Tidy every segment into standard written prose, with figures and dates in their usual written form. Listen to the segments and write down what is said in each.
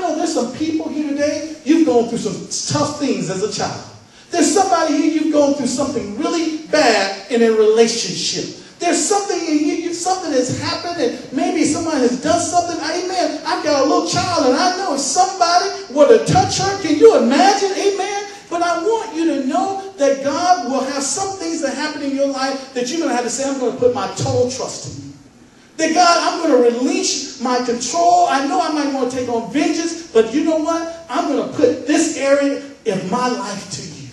know there's some people here today, you've gone through some tough things as a child. There's somebody here, you've gone through something really bad in a relationship. There's something in you, something has happened, and maybe somebody has done something. Amen. I've got a little child, and I know if somebody were to touch her, can you imagine? Amen. But I want you to know that God will have some things that happen in your life that you're going to have to say, I'm going to put my total trust in you. That God, I'm going to release my control. I know I might want to take on vengeance, but you know what? I'm going to put this area in my life to you.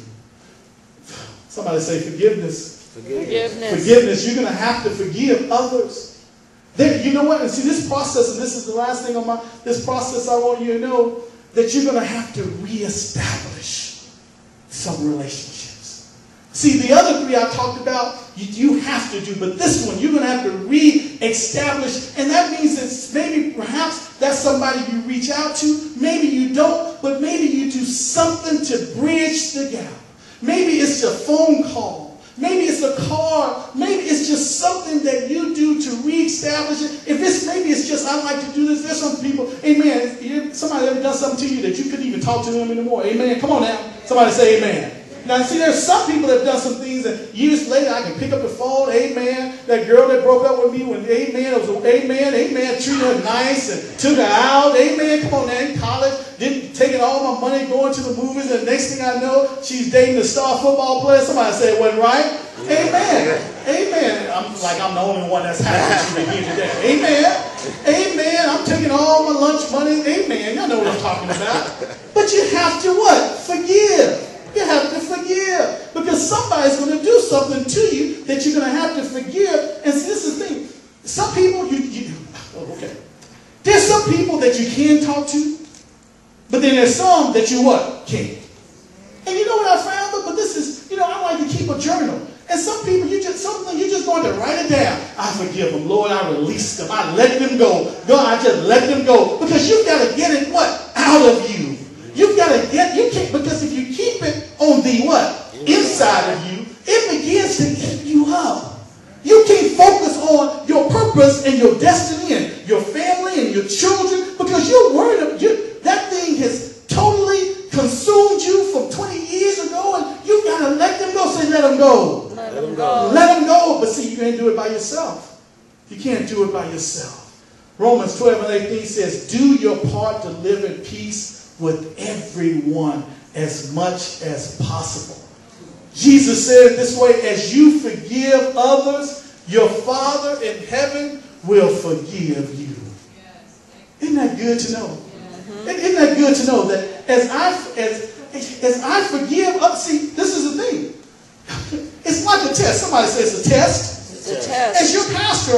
Somebody say forgiveness. Forgiveness. You're going to have to forgive others. You know what? And see, this process, and this is the last thing on this process I want you to know, that you're going to have to reestablish some relationships. See, the other three I talked about, you have to do, but this one, you're going to have to re-establish, and that means that maybe, perhaps, that's somebody you reach out to, maybe you don't, but maybe you do something to bridge the gap. Maybe it's a phone call. Maybe it's a card. Maybe it's just something that you do to reestablish it. Maybe it's just, I like to do this. There's some people, amen, somebody ever done something to you that you couldn't even talk to them anymore. Amen. Come on now. Somebody say amen. Now, see, there's some people that have done some things that years later I can pick up the phone, amen. That girl that broke up with me when, amen, it was amen, treated her nice and took her out, amen. Come on now, in college, taking all my money, going to the movies, and the next thing I know, she's dating a star football player. Somebody say it wasn't right. Amen. Amen. I'm the only one that's happy to be here today. Amen. Amen. I'm taking all my lunch money. Amen. Y'all know what I'm talking about. But you have to what? Forgive. You have to forgive. Because somebody's going to do something to you that you're going to have to forgive. And see, this is the thing. Some people, okay. There's some people that you can talk to, but then there's some that you what? Can't. And you know what I found? But this is, I like to keep a journal. And some people, you're just going to write it down. I forgive them. Lord, I release them. I let them go. God, I just let them go. Because you've got to get it what? Out of you. You've got to because if you keep it on the what? Inside of you, it begins to keep you up. You can't focus on your purpose and your destiny and your family and your children because you're worried that thing has totally consumed you from 20 years ago, and you've got to let them go. Say, let them go. Let them go. Let them go. But see, you can't do it by yourself. You can't do it by yourself. Romans 12:18 says, do your part to live in peace with everyone as much as possible. Jesus said it this way, as you forgive others, your Father in heaven will forgive you. Isn't that good to know? Isn't that good to know that as I forgive others, see, this is the thing. It's like a test. Somebody says it's a test. It's a test. As your pastor,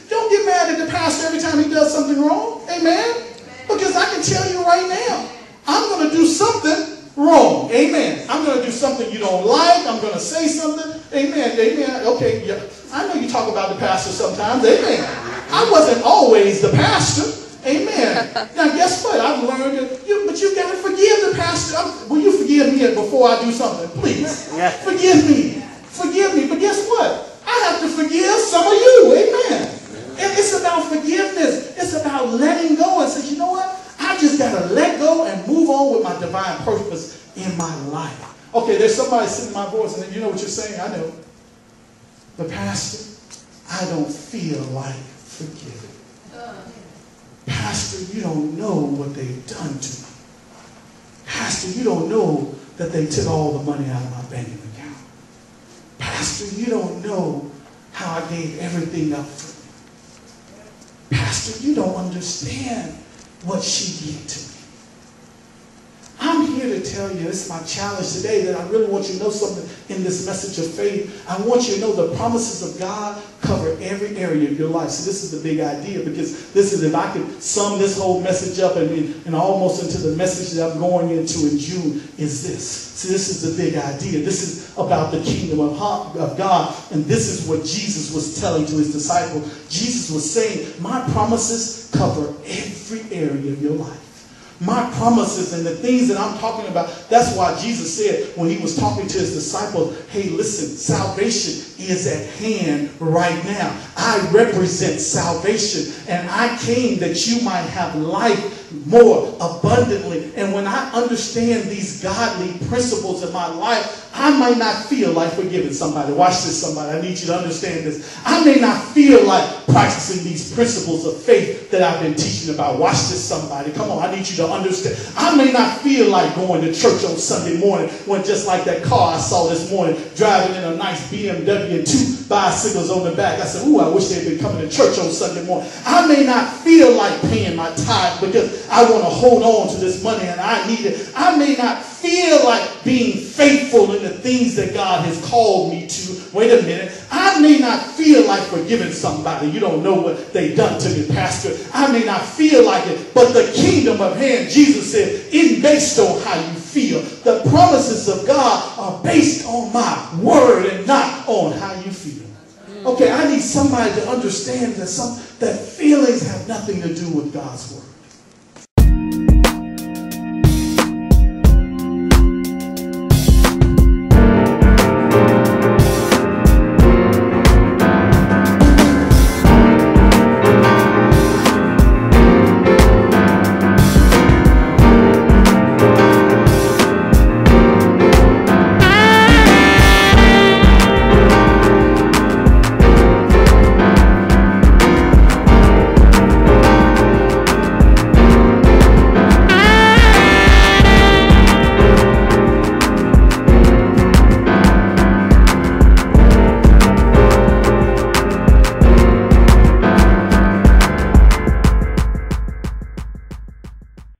don't get mad at the pastor every time he does something wrong. Amen? Because I can tell you right now, I'm going to do something wrong. Amen. I'm going to do something you don't like. I'm going to say something. Amen. Amen. Okay. Yeah. I know you talk about the pastor sometimes. Amen. I wasn't always the pastor. Amen. Now, guess what? I've learned that but you've got to forgive the pastor. Will you forgive me before I do something? Please. Yeah. Forgive me. Forgive me. But guess what? I have to forgive some of you. Amen. And it's about forgiveness. It's about letting go and say, you know what? I just got to let go and move on with my divine purpose in my life. Okay, there's somebody sitting in my voice, and you know what you're saying? I know. But Pastor, I don't feel like forgiving. Pastor, you don't know what they've done to me. Pastor, you don't know that they took all the money out of my bank account. Pastor, you don't know how I gave everything up for you. Pastor, you don't understand what she did to me. I'm here to tell you, it's my challenge today, that I really want you to know something in this message of faith. I want you to know the promises of God cover every area of your life. So this is the big idea, because this is, if I could sum this whole message up and almost into the message that I'm going into in June, is this. See, this is the big idea. This is about the kingdom of God, and this is what Jesus was telling to his disciples. Jesus was saying, my promises cover every area of your life. My promises and the things that I'm talking about, that's why Jesus said when he was talking to his disciples, hey, listen, salvation is at hand right now. I represent salvation, and I came that you might have life more abundantly. And when I understand these godly principles in my life, I might not feel like forgiving somebody. Watch this, somebody. I need you to understand this. I may not feel like practicing these principles of faith that I've been teaching about. Watch this, somebody. Come on, I need you to understand. I may not feel like going to church on Sunday morning when, just like that car I saw this morning, driving in a nice BMW and 2 bicycles on the back. I said, ooh, I wish they'd been coming to church on Sunday morning. I may not feel like paying my tithe because I want to hold on to this money and I need it. I may not feel like being faithful in the things that God has called me to. Wait a minute. I may not feel like forgiving somebody. You don't know what they've done to me, Pastor. I may not feel like it, but the kingdom of heaven, Jesus said, isn't based on how you feel. The promises of God are based on my word and not on how you feel. Okay, I need somebody to understand that feelings have nothing to do with God's word.